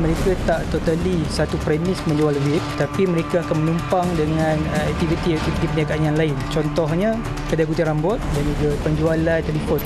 Mereka tak totally satu premis menjual vape, tapi mereka akan menumpang dengan aktiviti perniagaan yang lain. Contohnya kedai gunting rambut dan juga penjualan telefon.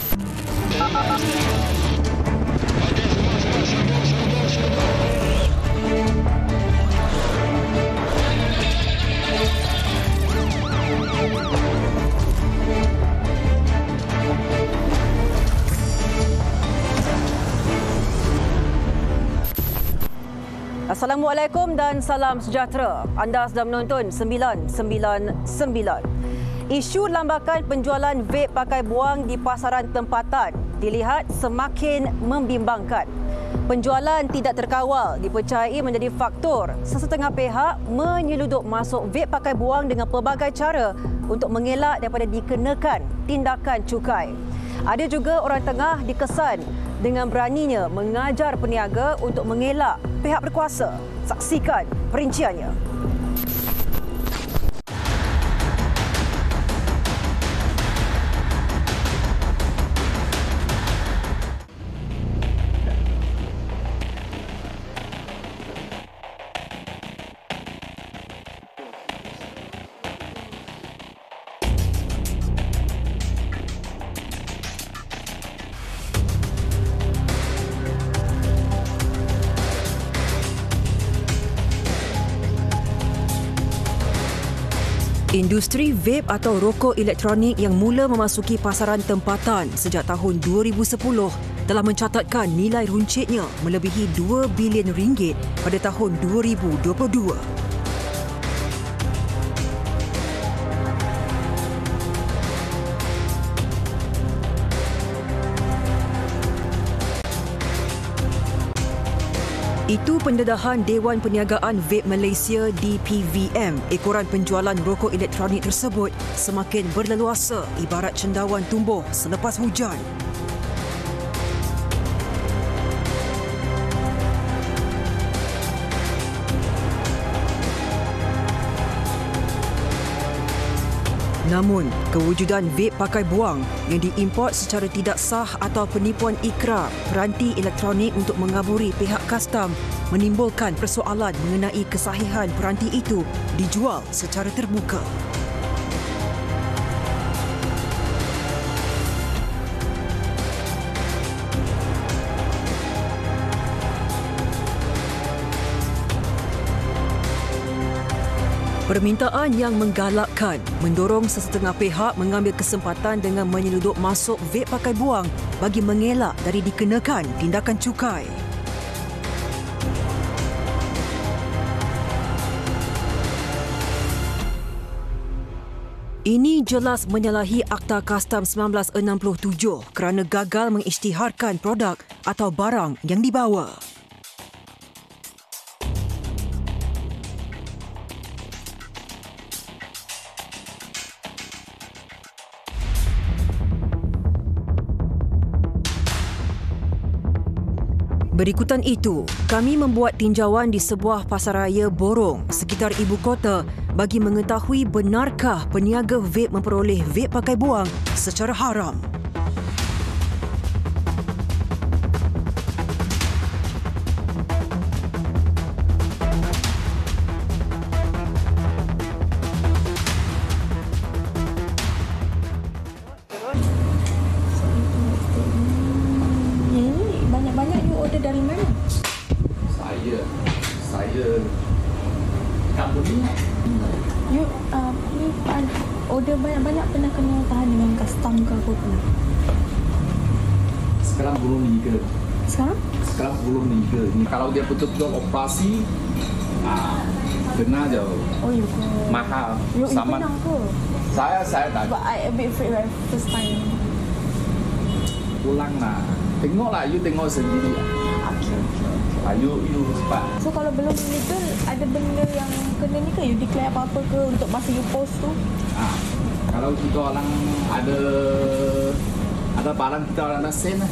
Assalamualaikum dan salam sejahtera. Anda sedang menonton 999. Isu lambakan penjualan vape pakai buang di pasaran tempatan dilihat semakin membimbangkan. Penjualan tidak terkawal dipercayai menjadi faktor sesetengah pihak menyeludup masuk vape pakai buang dengan pelbagai cara untuk mengelak daripada dikenakan tindakan cukai. Ada juga orang tengah dikesan dengan beraninya mengajar peniaga untuk mengelak pihak berkuasa. Saksikan perinciannya. Industri vape atau rokok elektronik yang mula memasuki pasaran tempatan sejak tahun 2010 telah mencatatkan nilai runcitnya melebihi 2 bilion ringgit pada tahun 2022. Itu pendedahan Dewan Perniagaan Vape Malaysia DPVM. Ekoran penjualan rokok elektronik tersebut semakin berleluasa ibarat cendawan tumbuh selepas hujan. Namun, kewujudan vape pakai buang yang diimport secara tidak sah atau penipuan ikrar peranti elektronik untuk mengaburi pihak kastam menimbulkan persoalan mengenai kesahihan peranti itu dijual secara terbuka. Permintaan yang menggalakkan mendorong sesetengah pihak mengambil kesempatan dengan menyeludup masuk vape pakai buang bagi mengelak dari dikenakan tindakan cukai. Ini jelas menyalahi Akta Kastam 1967 kerana gagal mengisytiharkan produk atau barang yang dibawa. Berikutan itu, kami membuat tinjauan di sebuah pasaraya borong sekitar ibu kota bagi mengetahui benarkah peniaga vape memperoleh vape pakai buang secara haram. Dari mana? Saya company. You ni order banyak-banyak pernah kena tahan dengan custom ke apa pernah? Sekarang belum legal. Sekarang belum legal. Kalau dia betul-betul operasi, kena je. Oh ya. Mahal. You sama. pernah ke? Saya tak. But I a bit afraid right first time. Pulang lah. Tengoklah, you tengok sendiri. Okay. You cepat. So kalau belum legal, ada benda yang kena ni ke? You declare apa-apa ke untuk masa you post tu? Kalau kita orang ada barang kita orang nak send lah.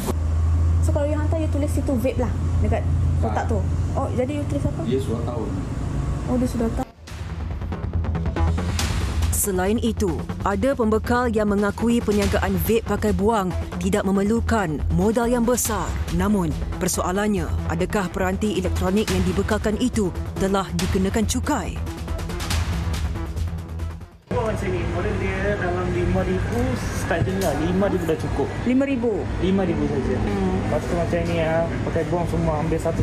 So kalau you hantar, you tulis situ vape lah dekat kotak tu. Oh, jadi you tulis apa? Dia sudah tahu. Oh, dia sudah tahu. Selain itu, ada pembekal yang mengakui perniagaan vape pakai buang tidak memerlukan modal yang besar. Namun, persoalannya, adakah peranti elektronik yang dibekalkan itu telah dikenakan cukai? Macam ni, model dia dalam 5,000 start je lah. 5,000 dah cukup. 5,000. 5,000 saja. Lepas tu macam ni pakai buang semua, ambil satu.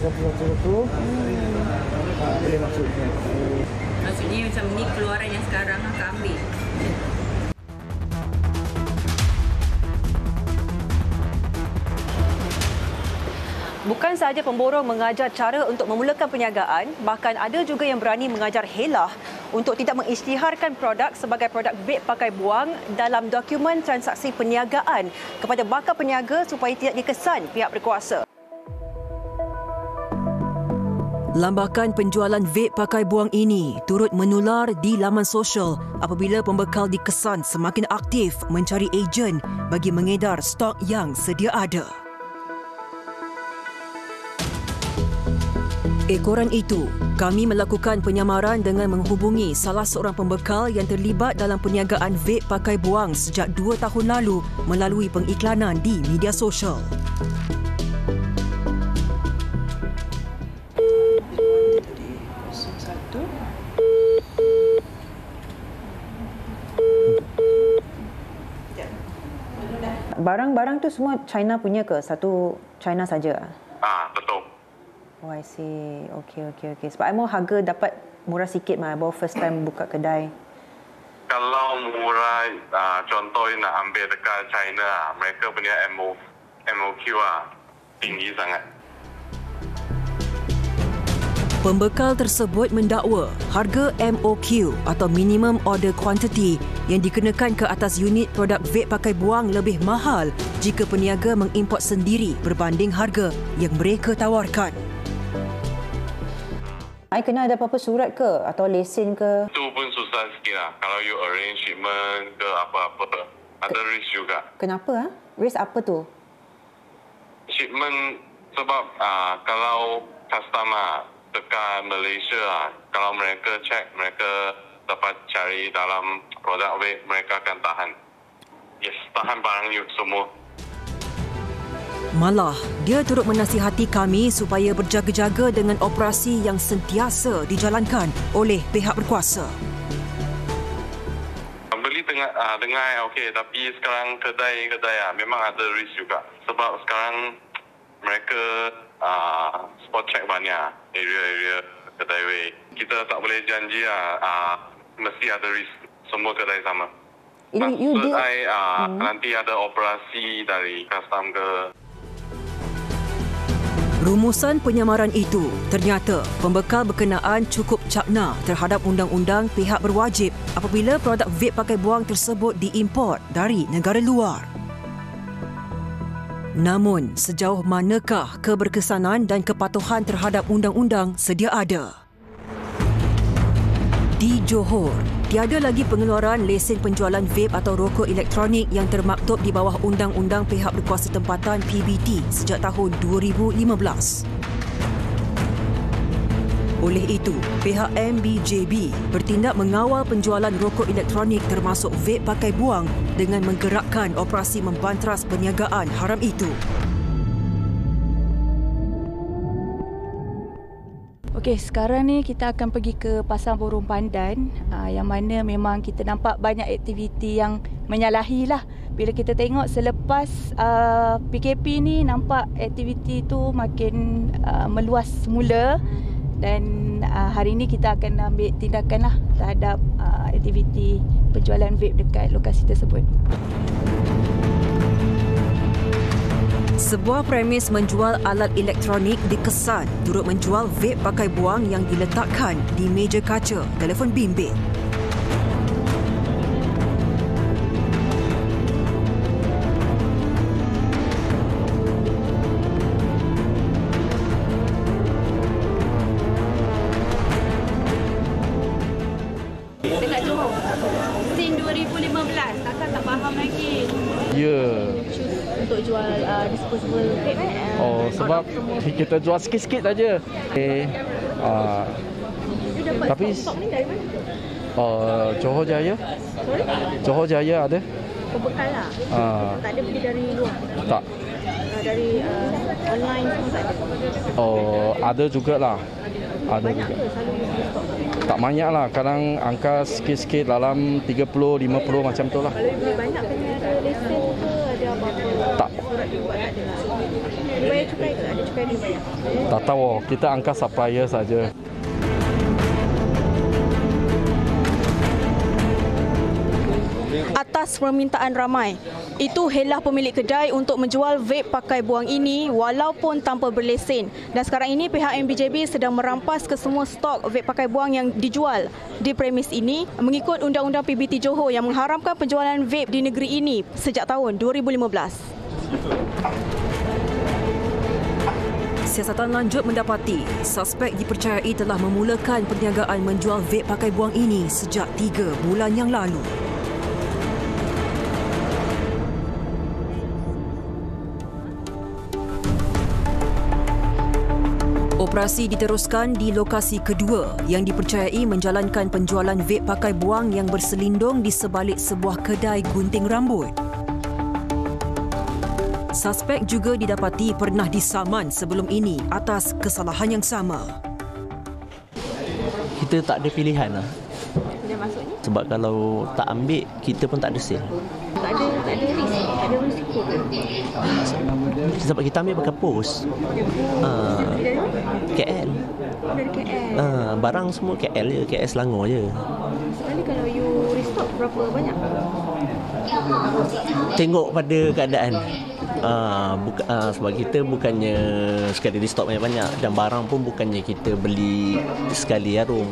Boleh masuk. Maksudnya macam ni keluaran yang sekarang akan ambil. Bukan sahaja pemborong mengajar cara untuk memulakan perniagaan, bahkan ada juga yang berani mengajar helah untuk tidak mengisytiharkan produk sebagai produk vape pakai buang dalam dokumen transaksi perniagaan kepada bakal peniaga supaya tidak dikesan pihak berkuasa. Lambakan penjualan vape pakai buang ini turut menular di laman sosial apabila pembekal dikesan semakin aktif mencari ejen bagi mengedar stok yang sedia ada. Ekoran itu, kami melakukan penyamaran dengan menghubungi salah seorang pembekal yang terlibat dalam perniagaan vape pakai buang sejak 2 tahun lalu melalui pengiklanan di media sosial. Barang-barang tu semua China punya ke? Satu China saja? Betul. Oh, I see. Okey. Sebab I mahu harga dapat murah sikit mah. Baru first time buka kedai. Kalau murah, contoh nak ambil dekat China, mereka punya MOQ tinggi sangat. Pembekal tersebut mendakwa harga MOQ atau Minimum Order Quantity yang dikenakan ke atas unit produk vape pakai buang lebih mahal jika peniaga mengimport sendiri berbanding harga yang mereka tawarkan. I kena ada apa-apa surat ke atau lesen ke? Itu pun susah sikit lah. Kalau you arrange shipment ke apa-apa, ada risk juga. Kenapa? Risk apa tu? Shipment sebab kalau customer dekat Malaysia, kalau mereka check, mereka dapat cari dalam produk vape, mereka akan tahan. Yes, tahan barang you semua. Malah, dia turut menasihati kami supaya berjaga-jaga dengan operasi yang sentiasa dijalankan oleh pihak berkuasa. Beli dengar okey, tapi sekarang kedai memang ada risk juga. Sebab sekarang mereka spot check banyak area kedai vape. Kita tak boleh janji mesti ada risk semua kedai sama. Maksud nanti ada operasi dari custom ke. Rumusan penyamaran itu ternyata pembekal berkenaan cukup cakna terhadap undang-undang pihak berwajib apabila produk vape pakai buang tersebut diimport dari negara luar. Namun, sejauh manakah keberkesanan dan kepatuhan terhadap undang-undang sedia ada? Di Johor, tiada lagi pengeluaran lesen penjualan vape atau rokok elektronik yang termaktub di bawah Undang-Undang Pihak Berkuasa Tempatan PBT sejak tahun 2015. Oleh itu, pihak MBJB bertindak mengawal penjualan rokok elektronik termasuk vape pakai buang dengan menggerakkan operasi membantras perniagaan haram itu. Okey, sekarang ni kita akan pergi ke Pasar Borong Pandan yang mana memang kita nampak banyak aktiviti yang menyalahi lah. Bila kita tengok selepas PKP ni nampak aktiviti tu makin meluas semula dan hari ini kita akan ambil tindakan lah terhadap aktiviti penjualan vape dekat lokasi tersebut. Sebuah premis menjual alat elektronik dikesan turut menjual vape pakai buang yang diletakkan di meja kaca telefon bimbit. Dekat Johor, SIN 2015, takkan tak faham lagi. Ya. Untuk jual disposable vape. Sebab kita jual sikit-sikit saja. Tapi stok ni dari mana? Johor Jaya. Johor Jaya ada? Pembekal lah. Tak ada beli dari luar. Tak. Dari online semua tak ada. Ada jugalah. Ada Banyak juga. ke selalu beli stok? Tak banyak lah. Kadang angka sikit-sikit dalam 30, 50 macam tu lah. Kalau you beli banyak kena ada lesen ke, ada apa-apa? Tak. Surat you buat tak ada lah. You bayar cukai ke? Ada cukai you bayar? Tak tahu. Kita angka supplier saja. Atas permintaan ramai, itu helah pemilik kedai untuk menjual vape pakai buang ini walaupun tanpa berlesen. Dan sekarang ini pihak MBJB sedang merampas kesemua stok vape pakai buang yang dijual di premis ini mengikut Undang-Undang PBT Johor yang mengharamkan penjualan vape di negeri ini sejak tahun 2015. Siasatan lanjut mendapati suspek dipercayai telah memulakan perniagaan menjual vape pakai buang ini sejak 3 bulan yang lalu. Operasi diteruskan di lokasi kedua yang dipercayai menjalankan penjualan vape pakai buang yang berselindung di sebalik sebuah kedai gunting rambut. Suspek juga didapati pernah disaman sebelum ini atas kesalahan yang sama. Kita tak ada pilihan lah. Maksudnya? Sebab kalau tak ambil, kita pun tak ada sale. Tak ada risiko ke? Sebab kita ambil pakai pos. KL. Dari KL. Barang semua KL je, KL Selangor je. Sekali kalau you restock berapa banyak? Tengok pada keadaan. Sebab kita bukannya sekali di stok banyak-banyak dan barang pun bukannya kita beli sekali jarum.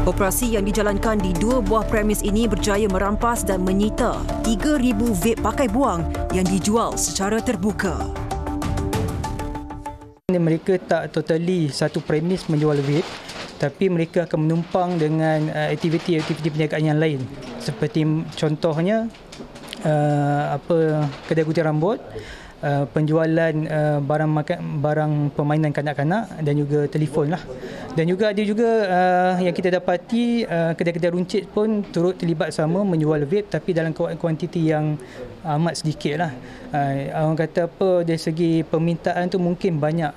Operasi yang dijalankan di 2 buah premis ini berjaya merampas dan menyita 3,000 vape pakai buang yang dijual secara terbuka. Mereka tak totally satu premis menjual vape, tapi mereka akan menumpang dengan aktiviti-aktiviti perniagaan yang lain. Seperti contohnya kedai gunting rambut, penjualan barang permainan kanak-kanak dan juga telefon lah. Dan juga ada juga yang kita dapati kedai-kedai runcit pun turut terlibat sama menjual vape tapi dalam kuantiti yang amat sedikit lah. Orang kata dari segi permintaan tu mungkin banyak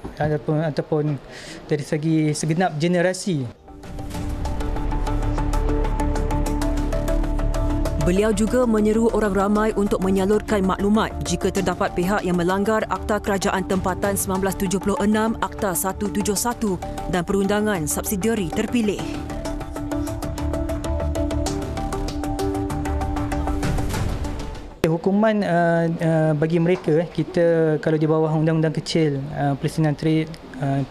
ataupun dari segi segenap generasi. Beliau juga menyeru orang ramai untuk menyalurkan maklumat jika terdapat pihak yang melanggar Akta Kerajaan Tempatan 1976, Akta 171 dan perundangan subsidiari terpilih. Hukuman bagi mereka, kita kalau di bawah undang-undang kecil Pelaksanaan Trade,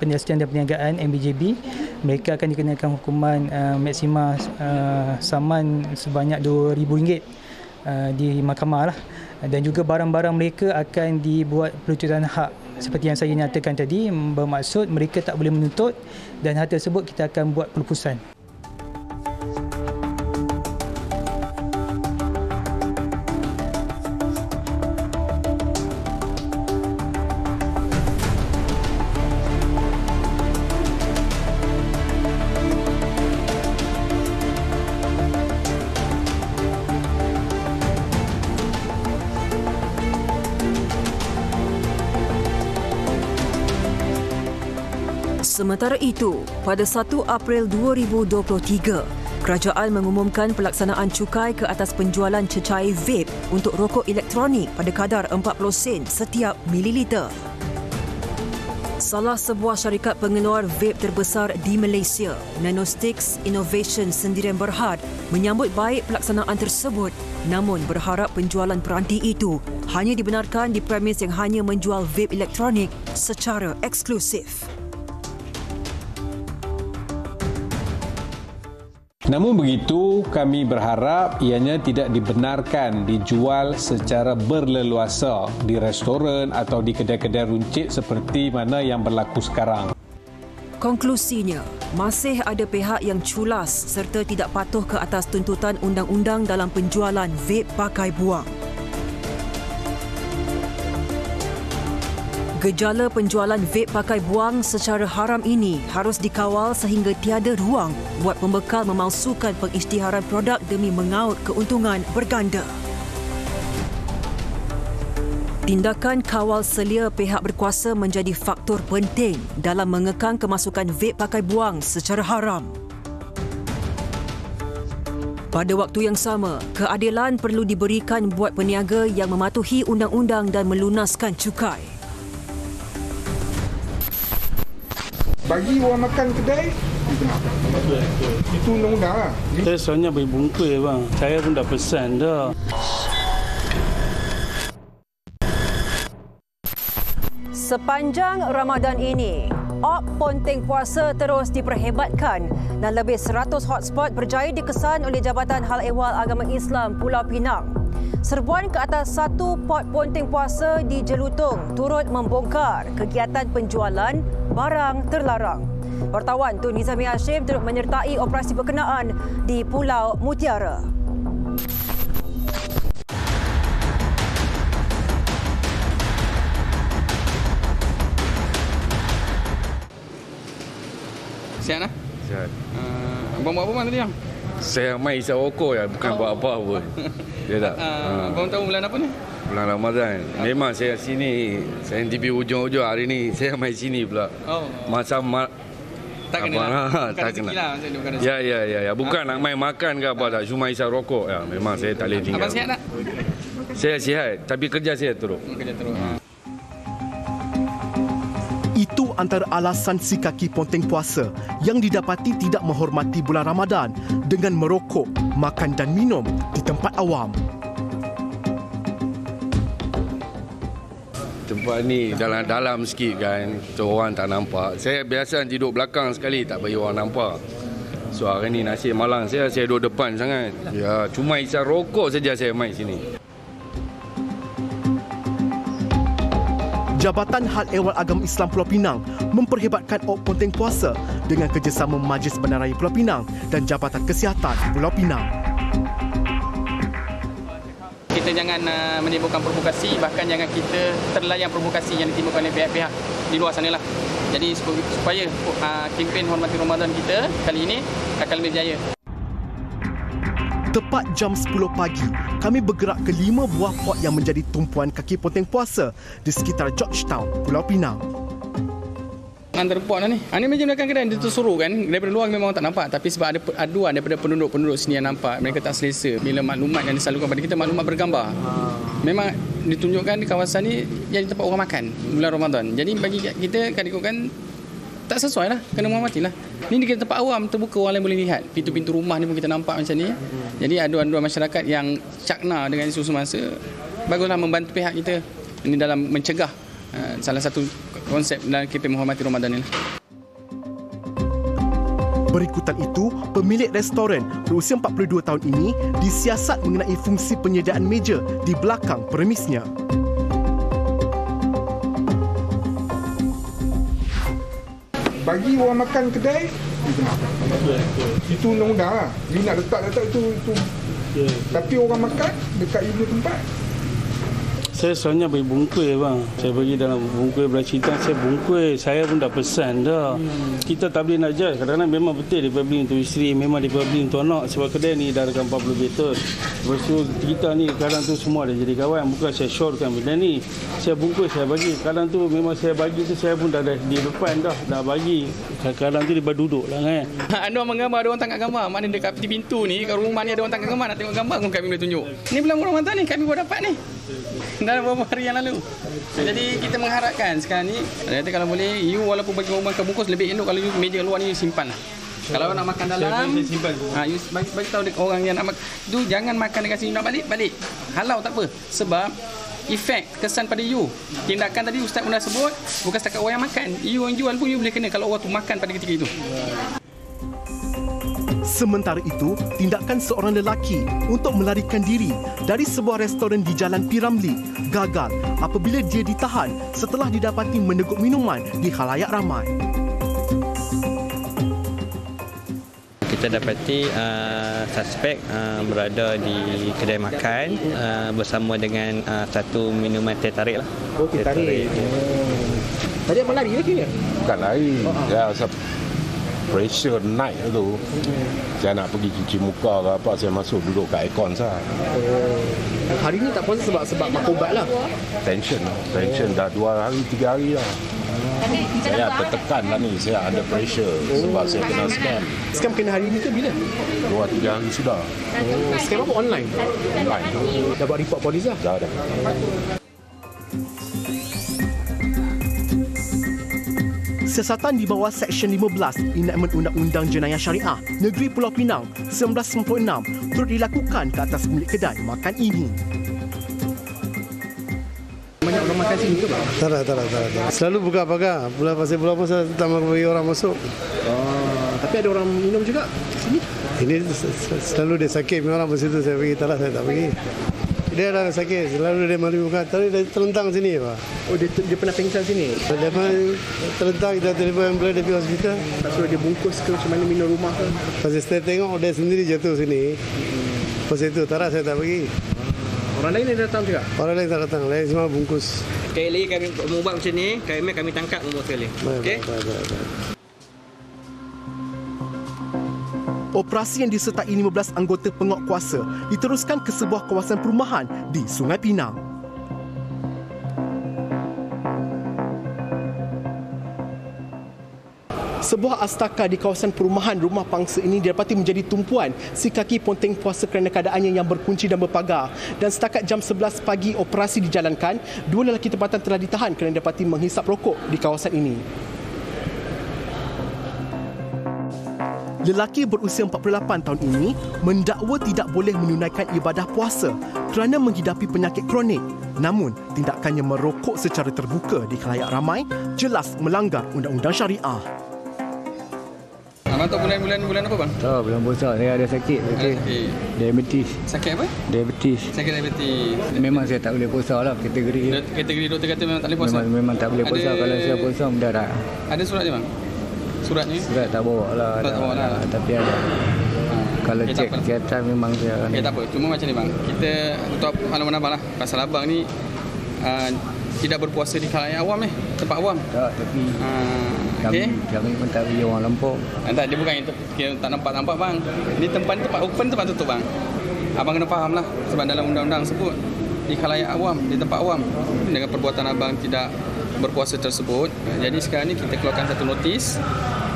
Pendistribusian dan Perniagaan MBJB, mereka akan dikenakan hukuman maksima saman sebanyak RM2,000 di mahkamah lah. Dan juga barang-barang mereka akan dibuat pelucutan hak seperti yang saya nyatakan tadi, bermaksud mereka tak boleh menuntut dan hal tersebut kita akan buat pelupusan. Sementara itu, pada 1 April 2023, kerajaan mengumumkan pelaksanaan cukai ke atas penjualan cecair vape untuk rokok elektronik pada kadar 40 sen setiap mililiter. Salah sebuah syarikat pengeluar vape terbesar di Malaysia, Nanosticks Innovation Sendirian Berhad, menyambut baik pelaksanaan tersebut namun berharap penjualan peranti itu hanya dibenarkan di premis yang hanya menjual vape elektronik secara eksklusif. Namun begitu, kami berharap ianya tidak dibenarkan dijual secara berleluasa di restoran atau di kedai-kedai runcit seperti mana yang berlaku sekarang. Konklusinya, masih ada pihak yang culas serta tidak patuh ke atas tuntutan undang-undang dalam penjualan vape pakai buang. Gejala penjualan vape pakai buang secara haram ini harus dikawal sehingga tiada ruang buat pembekal memalsukan pengisytiharan produk demi mengaut keuntungan berganda. Tindakan kawal selia pihak berkuasa menjadi faktor penting dalam mengekang kemasukan vape pakai buang secara haram. Pada waktu yang sama, keadilan perlu diberikan buat peniaga yang mematuhi undang-undang dan melunaskan cukai. Bagi orang makan kedai, itu undang-undang lah. Saya soalnya beli bungkus bang. Saya pun dah pesan dah. Sepanjang Ramadan ini, Op Ponteng Puasa terus diperhebatkan dan lebih 100 hotspot berjaya dikesan oleh Jabatan Hal Ehwal Agama Islam Pulau Pinang. Serbuan ke atas satu pot Ponteng Puasa di Jelutong turut membongkar kegiatan penjualan barang terlarang. Wartawan Tun Nizami Hashim turut menyertai operasi berkenaan di Pulau Mutiara. Sihat lah? Sihat. Abang buat apa bang tadi bang? Saya main isap rokok ya, bukan buat apa pun. Ya tak? Abang tahu bulan apa ni? Bulan Ramadan. Memang saya sini, saya TV hujung-hujung hari ni, saya main sini pula. Oh. Macam tak kena lah. Tak kena. Ya. Bukan nak main makan ke apa tak, cuma isap rokok. Ya, memang saya tak boleh tinggal. Abang sihat tak? Saya sihat, tapi kerja saya teruk. Kerja teruk. Itu antara alasan si kaki Ponteng Puasa yang didapati tidak menghormati bulan Ramadan dengan merokok, makan dan minum di tempat awam. Tempat ni dalam-dalam sikit kan, so orang tak nampak. Saya biasa duduk belakang sekali, tak bagi orang nampak. So hari ni nasib malang saya duduk depan sangat. Ya, cuma isap rokok saja saya main sini. Jabatan Hal Ehwal Agama Islam Pulau Pinang memperhebatkan Op Ponteng Puasa dengan kerjasama Majlis Bandaraya Pulau Pinang dan Jabatan Kesihatan Pulau Pinang. Kita jangan menimbulkan provokasi, bahkan jangan kita terlayan provokasi yang ditimbulkan oleh pihak-pihak di luar sana lah. Jadi supaya kempen Hormati Ramadan kita kali ini akan lebih berjaya. Tepat jam 10 pagi, kami bergerak ke 5 buah pot yang menjadi tumpuan kaki Ponteng Puasa di sekitar Georgetown, Pulau Pinang. Antara pot lah ni. Ini meja belakang kedai, dia tersuruh kan. Daripada luar memang tak nampak. Tapi sebab ada aduan daripada penduduk-penduduk sini yang nampak, mereka tak selesa bila maklumat yang disalurkan pada kita, maklumat bergambar. Memang ditunjukkan di kawasan ni jadi tempat orang makan bulan Ramadan. Jadi bagi kita kan tak sesuai lah, kena menghormati lah. Ni di tempat awam, terbuka, orang lain boleh lihat. Pintu-pintu rumah ni pun kita nampak macam ni. Jadi aduan-aduan masyarakat yang cakna dengan isu semasa, baguslah membantu pihak kita ini dalam mencegah salah satu konsep dalam kita menghormati Ramadan ni. Berikutan itu, pemilik restoran berusia 42 tahun ini disiasat mengenai fungsi penyediaan meja di belakang premisnya. Bagi orang makan kedai, itu undang-undang lah. Dia nak letak itu. Tapi orang makan dekat ibu tempat. Saya soalnya beli bungkus bang. Saya bagi dalam bungkus bercerita, saya bungkus. Saya pun dah pesan dah. Kita tak boleh nak judge. Kadang-kadang memang betul dia beli untuk isteri, memang dia beli untuk anak. Sebab kedai ni dah dekat 40 meter. Lepas tu kita ni kadang tu semua dah jadi kawan. Bukan saya shortkan benda ni. Saya bungkus, saya bagi. Kadang tu memang saya bagi tu, saya pun dah di depan dah bagi. Kadang tu dia berduduk lah kan. Anda menggambar, ada orang tangkap gambar. Mana dekat pintu ni, kat rumah ni ada orang tangkap gambar. Nak tengok gambar pun kami boleh tunjuk. Ni bulan Ramadan ni kami baru dapat ni. Dalam beberapa hari yang lalu. Jadi kita mengharapkan sekarang ni, kalau boleh, you walaupun bagi orang makan bungkus, lebih elok kalau you meja luar ni simpan lah. Kalau nak makan dalam, you bagi tahu orang yang nak makan tu, jangan makan dekat sini, nak balik. Halau tak apa. Sebab efek kesan pada you. Tindakan tadi Ustaz pun dah sebut, bukan setakat orang yang makan. You yang jual pun you boleh kena kalau orang tu makan pada ketika itu. Sementara itu, tindakan seorang lelaki untuk melarikan diri dari sebuah restoran di Jalan P. Ramlee gagal apabila dia ditahan setelah didapati meneguk minuman di khalayak ramai. Kita dapati suspek berada di kedai makan bersama dengan satu minuman teh tarik lah. Oh, teh tarik. Tadi abang lari lagi ni? Bukan lari. Saya rasa pressure naik tu. Saya nak pergi cuci muka ke apa, saya masuk duduk kat aircon sah. Hari ni tak puasa sebab makan ubat lah. Tension dah 2 hari 3 hari lah. Saya tertekan lah ni, saya ada pressure sebab saya kena scam. Scam kena hari ni ke bila? 2-3 hari sudah. Scam apa online? Online. Dah buat report polis lah? Dah. Siasatan di bawah Seksyen 15 Enakmen Undang-Undang Jenayah Syariah Negeri Pulau Pinang 1996 turut dilakukan ke atas pemilik kedai makan ini. Banyak orang makan sini ke bang? Tak. Selalu buka pagar. Bulan puasa tak bagi orang masuk. Tapi ada orang minum juga sini? Ini selalu dia sakit. Orang masa itu saya pergi. Saya tak pergi. Dia dah sakit. Selalu dia malu bukan. Tadi dia terlentang sini Pak. Oh dia pernah pingsan sini? Dia pernah terlentang. Kita telefon ambulans dia pergi hospital. Tak suruh dia bungkus ke macam mana minum rumah ke? Pasal saya tengok dia sendiri jatuh sini. Pasal itu saya tak pergi. Orang lain yang datang juga? Orang lain tak datang. Lain semua bungkus. Sekali lagi kami membuat macam ni, kami tangkap umur sekali. Okey? Operasi yang disertai 15 anggota pengok kuasa diteruskan ke sebuah kawasan perumahan di Sungai Pinang. Sebuah astaka di kawasan perumahan Rumah Pangsa ini didapati menjadi tumpuan si kaki ponteng puasa kerana keadaannya yang berkunci dan berpagar. Dan setakat jam 11 pagi operasi dijalankan, 2 lelaki tempatan telah ditahan kerana dapati menghisap rokok di kawasan ini. Lelaki berusia 48 tahun ini mendakwa tidak boleh menunaikan ibadah puasa kerana menghidapi penyakit kronik. Namun, tindakannya merokok secara terbuka di khalayak ramai jelas melanggar undang-undang syariah. Abang tahu bulan apa bang? Tahu, bulan puasa saya ada sakit. Diabetes. Sakit apa? Diabetes. Sakit diabetes. Memang saya tak boleh puasa lah kategori. Kategori doktor kata memang tak boleh puasa? Memang tak boleh puasa. Kalau saya puasa mendarat. Ada suratnya bang? Suratnya? Surat tak bawa lah. Tapi ada. Kalau cek kesihatan memang saya... Okay, tak apa. Cuma macam ni bang. Kita untuk makluman abang lah. Pasal abang ni tidak berpuasa di khalayak awam tempat awam. Tak, tapi kami pun tak pergi orang lampau. Tak, dia bukan yang tak nampak bang. Ini tempat open, tempat tutup bang. Abang kena faham lah. Sebab dalam undang-undang sebut di khalayak awam, di tempat awam. Dengan perbuatan abang tidak berpuasa tersebut. Jadi sekarang ni kita keluarkan satu notis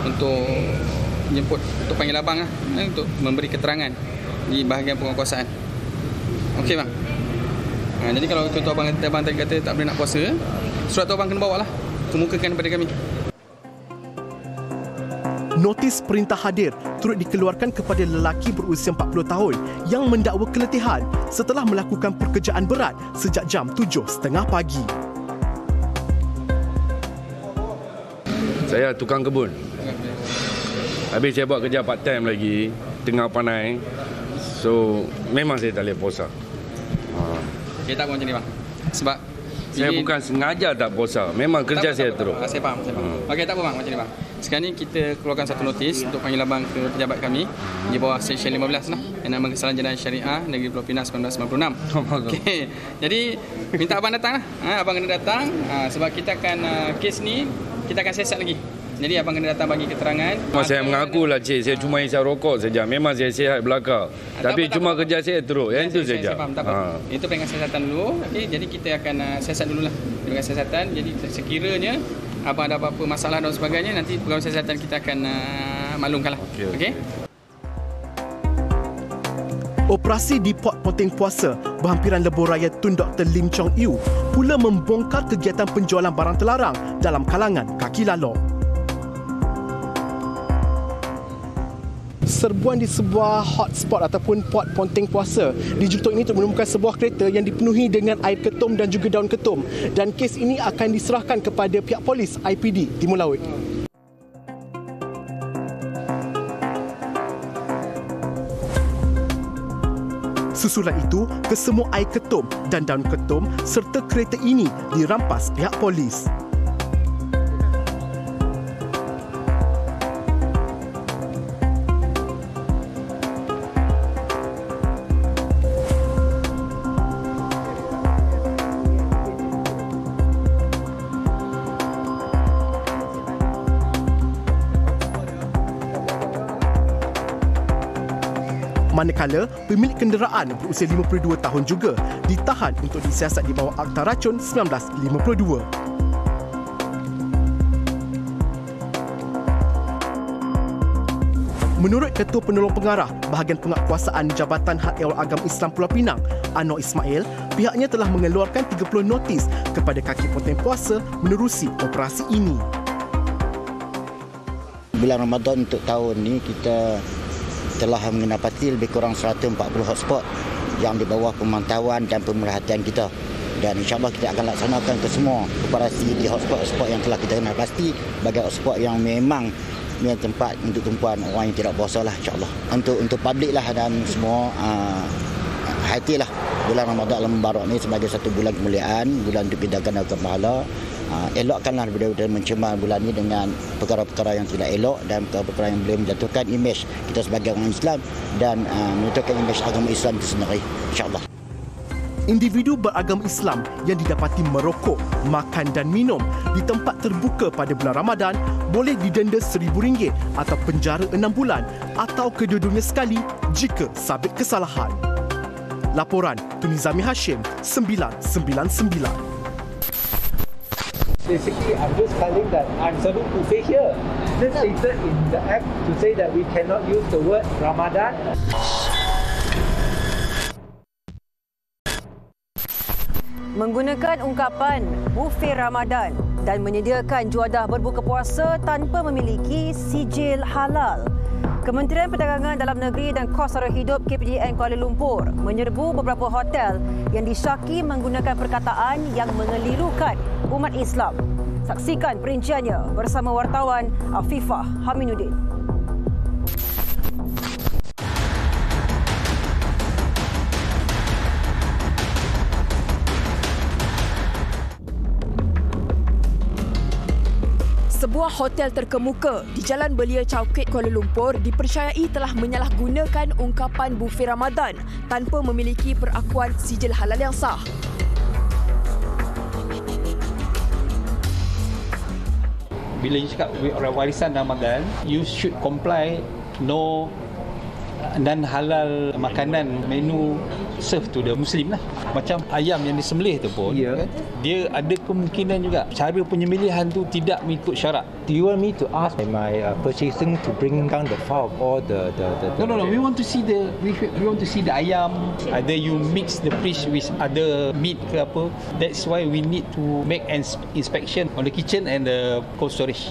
untuk jemput, untuk panggil abang lah, untuk memberi keterangan di bahagian penguasaan. Okey bang. Jadi kalau contoh abang tadi kata tak boleh nak puasa, surat tu abang kena bawa lah, kemukakan kepada kami. Notis perintah hadir turut dikeluarkan kepada lelaki berusia 40 tahun yang mendakwa keletihan setelah melakukan pekerjaan berat sejak jam 7.30 pagi. Saya tukang kebun. Habis saya buat kerja part time lagi, tengah panai. So, memang saya tak boleh puasa. Okay, tak macam ni bang. Sebab saya bukan sengaja tak puasa. Memang kerja saya teruk. Saya faham. Okey, tak apa bang, macam ni bang. Sekarang ni kita keluarkan satu notis untuk panggil abang ke pejabat kami di bawah Seksyen 15 lah. Yang nama Kesalahan Jenayah Syariah Negeri Pulau Pinang 1996. Okey. Jadi minta abang datang lah. Abang kena datang sebab kita akan kes ni kita akan siasat lagi. Jadi abang kena datang bagi keterangan. Saya mengakulah cik, saya cuma hisap rokok saja. Memang saya sihat belakang. Tapi cuma kerja saya teruk. Yang itu saja. Saya faham, tak apa. Itu peringkat siasatan dulu. Okay, jadi kita akan siasat dululah. Peringkat siasatan. Jadi sekiranya abang ada apa-apa masalah dan sebagainya, nanti program siasatan kita akan maklumkanlah. Okey. Operasi di Port Ponteng Puasa berhampiran lebuh raya Tun Dr. Lim Chong Yew pula membongkar kegiatan penjualan barang terlarang dalam kalangan kaki lalok. Serbuan di sebuah hotspot ataupun Port Ponteng Puasa di Jutuk ini menemukan sebuah kereta yang dipenuhi dengan air ketum dan juga daun ketum, dan kes ini akan diserahkan kepada pihak polis IPD Timur Laut. Susulan itu, kesemua air ketum dan daun ketum serta kereta ini dirampas pihak polis. Manakala pemilik kenderaan berusia 52 tahun juga ditahan untuk disiasat di bawah Akta Racun 1952. Menurut Ketua Penolong Pengarah Bahagian Penguatkuasaan Jabatan Hak Ehwal Agama Islam Pulau Pinang, Anwar Ismail, pihaknya telah mengeluarkan 30 notis kepada kaki ponteng puasa menerusi operasi ini. Bulan Ramadan untuk tahun ini kita telah mengenapati lebih kurang 140 hotspot yang di bawah pemantauan dan pemerhatian kita. Dan insyaAllah kita akan laksanakan ke semua operasi di hotspot-hotspot yang telah kita kenal bagi hotspot yang memang tempat untuk tumpuan orang yang tidak puasa lah, insyaAllah. Untuk publik lah dan semua hatilah bulan Ramadan al-Mubarak ni sebagai satu bulan kemuliaan, bulan untuk kita akan dapat pahala. Elokkanlah daripada mencemar bulan ini dengan perkara-perkara yang tidak elok dan perkara-perkara yang boleh menjatuhkan imej kita sebagai orang Islam dan menjatuhkan imej agama Islam itu sendiri, insyaAllah. Individu beragama Islam yang didapati merokok, makan dan minum di tempat terbuka pada bulan Ramadan boleh didenda RM1,000 atau penjara 6 bulan atau kedua-duanya sekali jika sabit kesalahan. Laporan Tun Nizami Hashim, 999. Basically, I'm just telling that I'm supposed to say here. This stated in the act to say that we cannot use the word Ramadan. Menggunakan ungkapan bufet Ramadan dan menyediakan juadah berbuka puasa tanpa memiliki sijil halal. Kementerian Perdagangan Dalam Negeri dan Kos Sara Hidup KPDN Kuala Lumpur menyerbu beberapa hotel yang disyaki menggunakan perkataan yang mengelirukan umat Islam. Saksikan perinciannya bersama wartawan Afifah Haminuddin. Sebuah hotel terkemuka di Jalan Belia Chowkit, Kuala Lumpur dipercayai telah menyalahgunakan ungkapan bufet Ramadan tanpa memiliki perakuan sijil halal yang sah. Bila you cakap warisan Ramadan, you should comply no dan halal makanan menu serve to the Muslim lah. Macam ayam yang disembelih tu pun, kan, dia ada kemungkinan juga cara penyembelihan tu tidak mengikut syarat. Do you want me to ask my purchasing to bring down the file of all the No. We want to see the ayam. Either you mix the fish with other meat ke apa. That's why we need to make an inspection on the kitchen and the cold storage.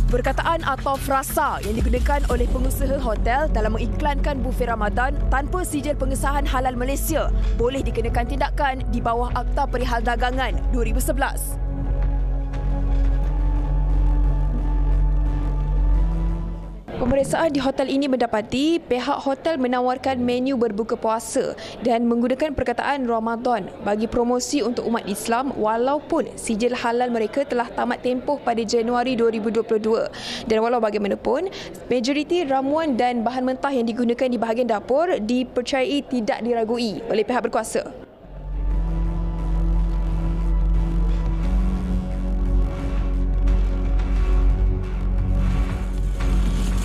Perkataan atau frasa yang digunakan oleh pengusaha hotel dalam mengiklankan bufet Ramadan tanpa sijil pengesahan halal Malaysia boleh dikenakan tindakan di bawah Akta Perihal Dagangan 2011. Pemeriksaan di hotel ini mendapati pihak hotel menawarkan menu berbuka puasa dan menggunakan perkataan Ramadan bagi promosi untuk umat Islam walaupun sijil halal mereka telah tamat tempoh pada Januari 2022. Dan walau bagaimanapun, majoriti ramuan dan bahan mentah yang digunakan di bahagian dapur dipercayai tidak diragui oleh pihak berkuasa.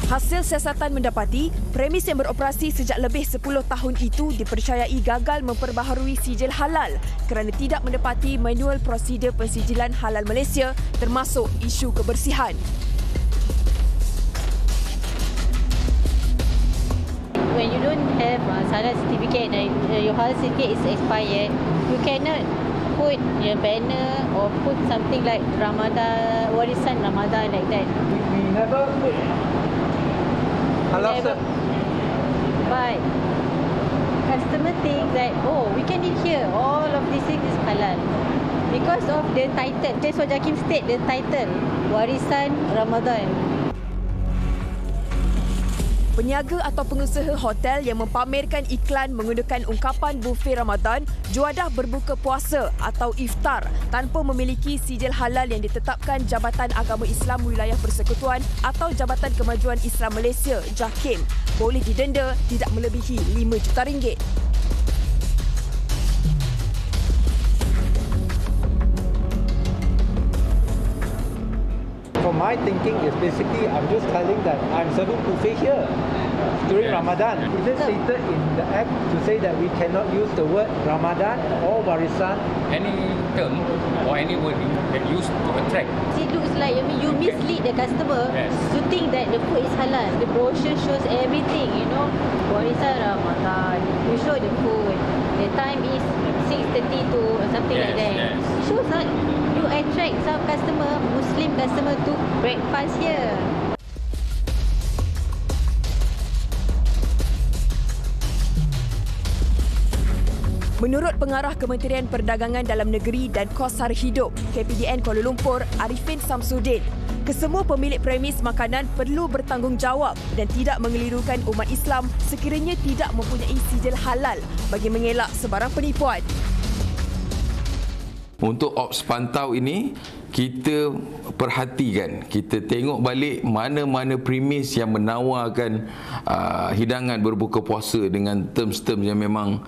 Hasil siasatan mendapati premis yang beroperasi sejak lebih 10 tahun itu dipercayai gagal memperbaharui sijil halal kerana tidak mendapati manual prosedur pensijilan halal Malaysia termasuk isu kebersihan. When you don't have halal certificate and your halal certificate is expired, you cannot put your banner or put something like Ramadan, warisan Ramadan like that. We never put halal, sir. But customer think that, oh, we can eat here. All of these things is halal. Because of the title. That's what Jakim state, the title. Warisan Ramadan. Peniaga atau pengusaha hotel yang mempamerkan iklan menggunakan ungkapan bufet Ramadan, juadah berbuka puasa atau iftar tanpa memiliki sijil halal yang ditetapkan Jabatan Agama Islam Wilayah Persekutuan atau Jabatan Kemajuan Islam Malaysia JAKIM boleh didenda tidak melebihi RM5 juta. From my thinking is basically I'm just telling that I'm serving buffet here during Ramadan. Is it stated in the act to say that we cannot use the word Ramadan or warisan? Any term or any wording that used to attract. It looks like you mislead the customer to think that the food is halal. The brochure shows everything, warisan Ramadan. You show the food. The time is 6:30 to something like that. It shows that you attract some customer, Muslim customer to breakfast here. Menurut Pengarah Kementerian Perdagangan Dalam Negeri dan Kos Sara Hidup KPDN Kuala Lumpur, Arifin Samsudin, kesemua pemilik premis makanan perlu bertanggungjawab dan tidak mengelirukan umat Islam sekiranya tidak mempunyai sijil halal bagi mengelak sebarang penipuan. Untuk Ops Pantau ini, kita perhatikan, kita tengok balik mana-mana premis yang menawarkan hidangan berbuka puasa dengan terms-terms yang memang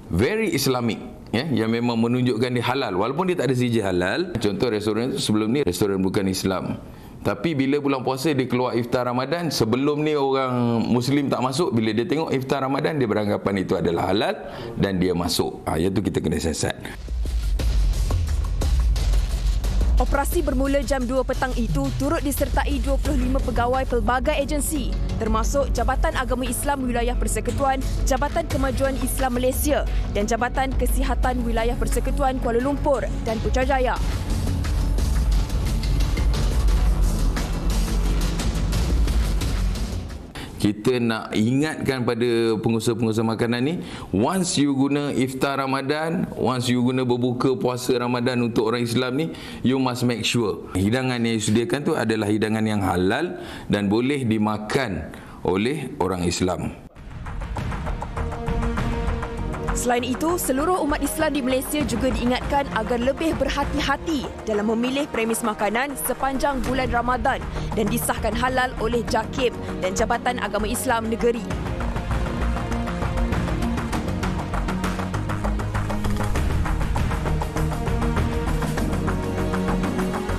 very Islamic, yang memang menunjukkan dia halal walaupun dia tak ada sijil halal. Contoh restoran itu sebelum ni restoran bukan Islam, tapi bila bulan puasa dia keluar iftar Ramadan, sebelum ni orang Muslim tak masuk, bila dia tengok iftar Ramadan dia beranggapan itu adalah halal dan dia masuk. Yang tu kita kena siasat. Operasi bermula jam 2 petang itu turut disertai 25 pegawai pelbagai agensi termasuk Jabatan Agama Islam Wilayah Persekutuan, Jabatan Kemajuan Islam Malaysia dan Jabatan Kesihatan Wilayah Persekutuan Kuala Lumpur dan Putrajaya. Kita nak ingatkan pada pengusaha-pengusaha makanan ni, once you guna iftar Ramadan, once you guna berbuka puasa Ramadan untuk orang Islam ni, you must make sure hidangan yang disediakan tu adalah hidangan yang halal dan boleh dimakan oleh orang Islam. Selain itu, seluruh umat Islam di Malaysia juga diingatkan agar lebih berhati-hati dalam memilih premis makanan sepanjang bulan Ramadan dan disahkan halal oleh JAKIM dan Jabatan Agama Islam Negeri.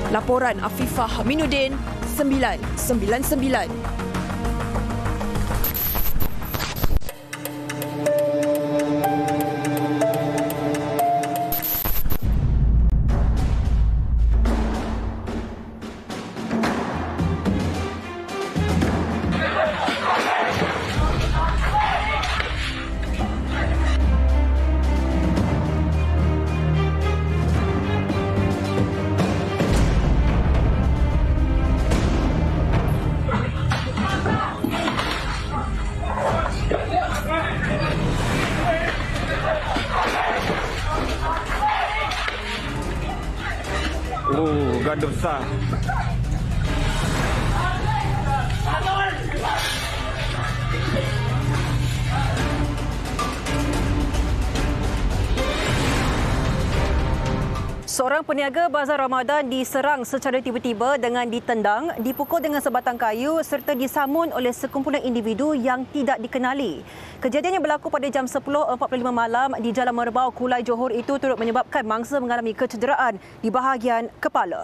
Laporan Afifah Aminuddin, 999. Ganda besar. Seorang peniaga bazar Ramadan diserang secara tiba-tiba dengan ditendang, dipukul dengan sebatang kayu serta disamun oleh sekumpulan individu yang tidak dikenali. Kejadian yang berlaku pada jam 10.45 malam di Jalan Merbau, Kulai Johor itu turut menyebabkan mangsa mengalami kecederaan di bahagian kepala.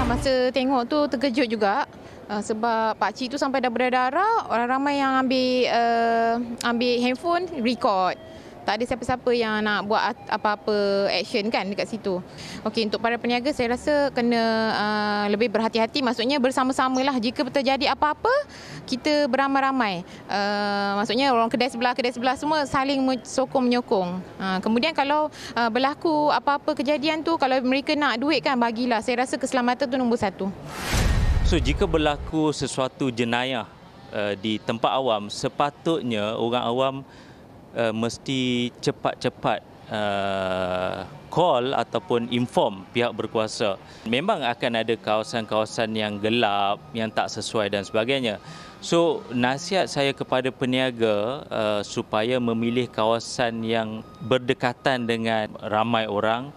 Masa tengok tu terkejut juga sebab pakcik tu sampai dah berdarah, orang ramai yang ambil handphone, record. Tak ada siapa-siapa yang nak buat apa-apa action kan dekat situ. Okey, untuk para peniaga saya rasa kena lebih berhati-hati, maksudnya bersama-samalah. Jika terjadi apa-apa, kita beramai-ramai. Maksudnya orang kedai sebelah semua saling sokong menyokong. Kemudian kalau berlaku apa-apa kejadian tu, kalau mereka nak duit kan, bagilah. Saya rasa keselamatan tu nombor satu. So jika berlaku sesuatu jenayah di tempat awam, sepatutnya orang awam mesti cepat-cepat call ataupun inform pihak berkuasa. Memang akan ada kawasan-kawasan yang gelap, yang tak sesuai dan sebagainya. So nasihat saya kepada peniaga supaya memilih kawasan yang berdekatan dengan ramai orang.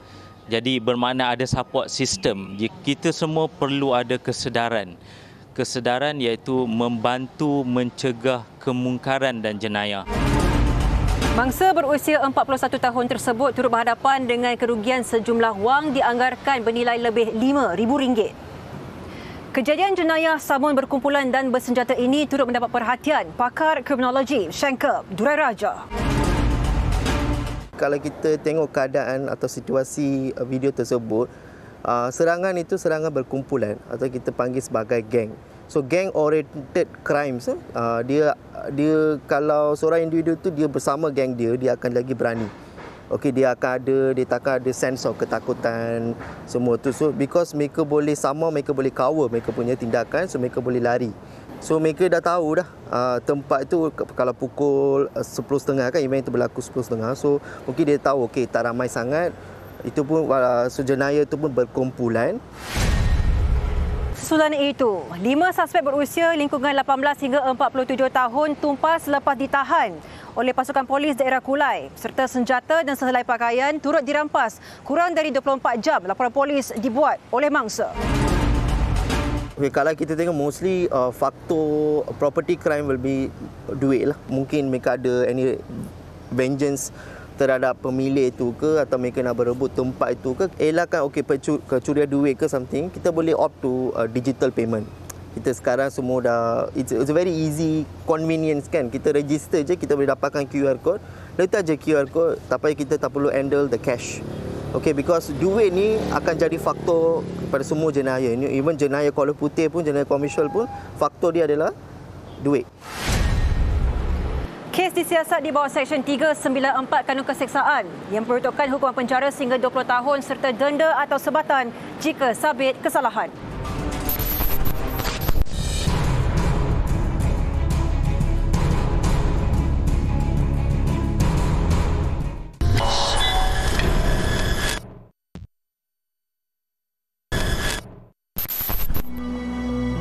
Jadi bermakna ada support system. Kita semua perlu ada kesedaran. Kesedaran iaitu membantu mencegah kemungkaran dan jenayah. Mangsa berusia 41 tahun tersebut turut berhadapan dengan kerugian sejumlah wang dianggarkan bernilai lebih RM5,000. Kejadian jenayah sabun berkumpulan dan bersenjata ini turut mendapat perhatian pakar kriminologi Schenker Durai Raja. Kalau kita tengok keadaan atau situasi video tersebut, serangan itu serangan berkumpulan atau kita panggil sebagai geng. So gang oriented crimes, dia kalau seorang individu tu dia bersama geng dia akan lagi berani. Okey, dia takkan ada sense of ketakutan semua tu. So because mereka boleh mereka boleh cover mereka punya tindakan, so mereka boleh lari. So mereka dah tahu dah tempat tu kalau pukul 10.30 kan, event itu berlaku 10.30. So mungkin dia tahu okey tak ramai sangat. Itu pun jenayah itu pun berkumpulan. Susulan itu, 5 suspek berusia lingkungan 18 hingga 47 tahun tumpas selepas ditahan oleh pasukan polis daerah Kulai serta senjata dan sehelai pakaian turut dirampas kurang dari 24 jam laporan polis dibuat oleh mangsa. Okay, kalau kita tengok mostly faktor property crime will be duit lah. Mungkin mereka ada any vengeance terhadap pemilik itu ke, atau mereka nak berebut tempat itu ke. Elakkan kecurian duit ke something, kita boleh opt to digital payment. Kita sekarang semua dah, it's a very easy convenience kan. Kita register je, kita boleh dapatkan QR code. Letak je QR code, tapi kita tak perlu handle the cash. Okay, because duit ni akan jadi faktor pada semua jenayah. Even jenayah kolor putih pun, jenayah komersial pun, faktor dia adalah duit. Kes disiasat di bawah Seksyen 394 Kanun Keseksaan yang peruntukan hukuman penjara sehingga 20 tahun serta denda atau sebatan jika sabit kesalahan.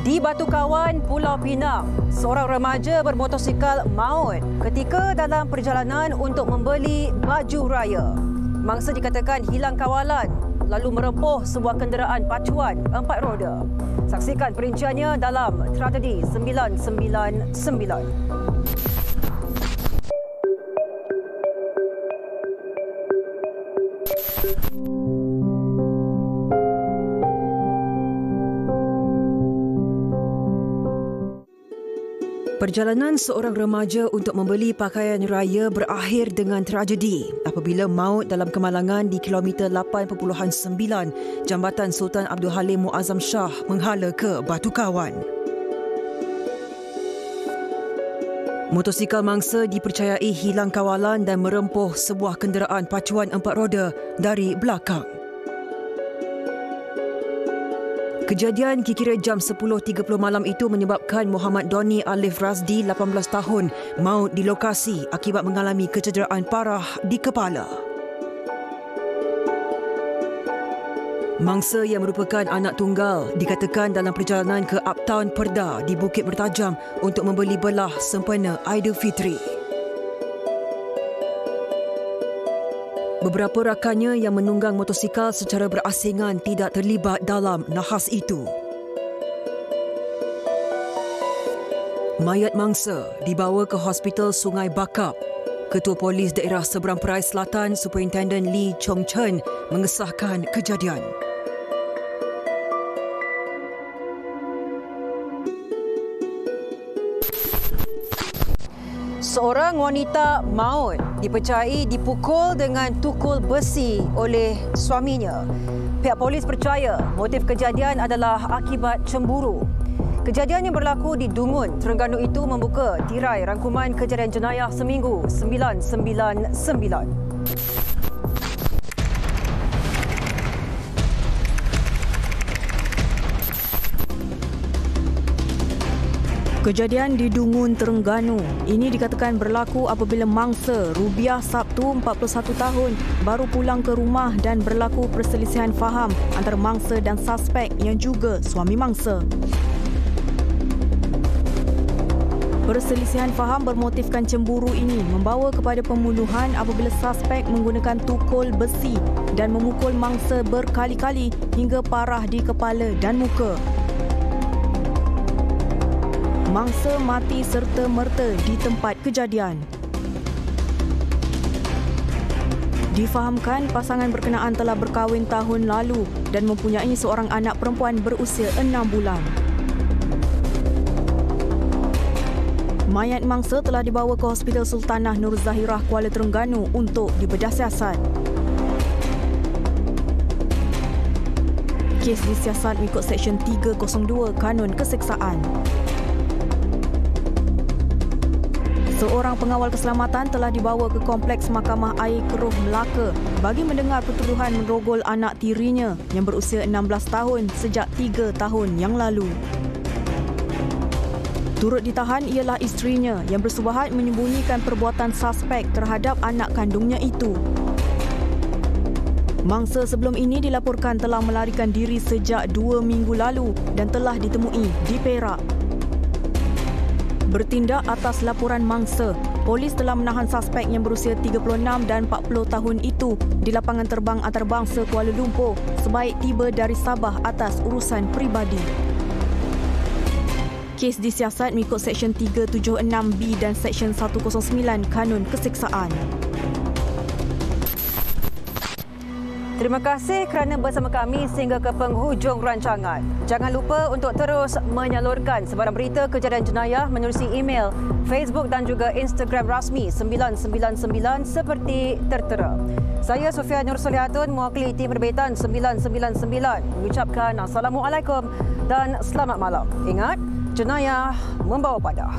Di Batu Kawan, Pulau Pinang, seorang remaja bermotosikal maut ketika dalam perjalanan untuk membeli baju raya. Mangsa dikatakan hilang kawalan lalu merempuh sebuah kenderaan pacuan 4 roda. Saksikan perinciannya dalam Tragedi 999. Perjalanan seorang remaja untuk membeli pakaian raya berakhir dengan tragedi apabila maut dalam kemalangan di kilometer 8.9 Jambatan Sultan Abdul Halim Muazzam Shah menghala ke Batu Kawan. Motosikal mangsa dipercayai hilang kawalan dan merempuh sebuah kenderaan pacuan 4 roda dari belakang. Kejadian kira-kira jam 10.30 malam itu menyebabkan Muhammad Doni Alif Razdi, 18 tahun, maut di lokasi akibat mengalami kecederaan parah di kepala. Mangsa yang merupakan anak tunggal dikatakan dalam perjalanan ke Uptown Perda di Bukit Bertajam untuk membeli belah sempena Aidilfitri. Beberapa rakannya yang menunggang motosikal secara berasingan tidak terlibat dalam nahas itu. Mayat mangsa dibawa ke Hospital Sungai Bakap. Ketua Polis Daerah Seberang Perai Selatan, Superintendent Lee Chong Chen, mengesahkan kejadian. Seorang wanita maut dipercayai dipukul dengan tukul besi oleh suaminya. Pihak polis percaya motif kejadian adalah akibat cemburu. Kejadian yang berlaku di Dungun, Terengganu itu membuka tirai rangkuman kejadian jenayah seminggu 999. Kejadian di Dungun, Terengganu ini dikatakan berlaku apabila mangsa Rubiah Sabtu 41 tahun baru pulang ke rumah dan berlaku perselisihan faham antara mangsa dan suspek yang juga suami mangsa. Perselisihan faham bermotifkan cemburu ini membawa kepada pembunuhan apabila suspek menggunakan tukul besi dan memukul mangsa berkali-kali hingga parah di kepala dan muka. Mangsa mati serta-merta di tempat kejadian. Difahamkan pasangan berkenaan telah berkahwin tahun lalu dan mempunyai seorang anak perempuan berusia 6 bulan. Mayat mangsa telah dibawa ke Hospital Sultanah Nur Zahirah Kuala Terengganu untuk dibedah siasat. Kes disiasat mengikut Seksyen 302 Kanun Keseksaan. Seorang pengawal keselamatan telah dibawa ke Kompleks Mahkamah Air Keruh Melaka bagi mendengar pertuduhan merogol anak tirinya yang berusia 16 tahun sejak 3 tahun yang lalu. Turut ditahan ialah isterinya yang bersubahat menyembunyikan perbuatan suspek terhadap anak kandungnya itu. Mangsa sebelum ini dilaporkan telah melarikan diri sejak 2 minggu lalu dan telah ditemui di Perak. Bertindak atas laporan mangsa, polis telah menahan suspek yang berusia 36 dan 40 tahun itu di lapangan terbang antarabangsa Kuala Lumpur sebaik tiba dari Sabah atas urusan peribadi. Kes disiasat mengikut Seksyen 376B dan Seksyen 109 Kanun Keseksaan. Terima kasih kerana bersama kami sehingga ke penghujung rancangan. Jangan lupa untuk terus menyalurkan sebarang berita kejadian jenayah menerusi email, Facebook dan juga Instagram rasmi 999 seperti tertera. Saya Sofia Nur Solihatun mewakili tim penerbitan 999 mengucapkan Assalamualaikum dan selamat malam. Ingat, jenayah membawa padah.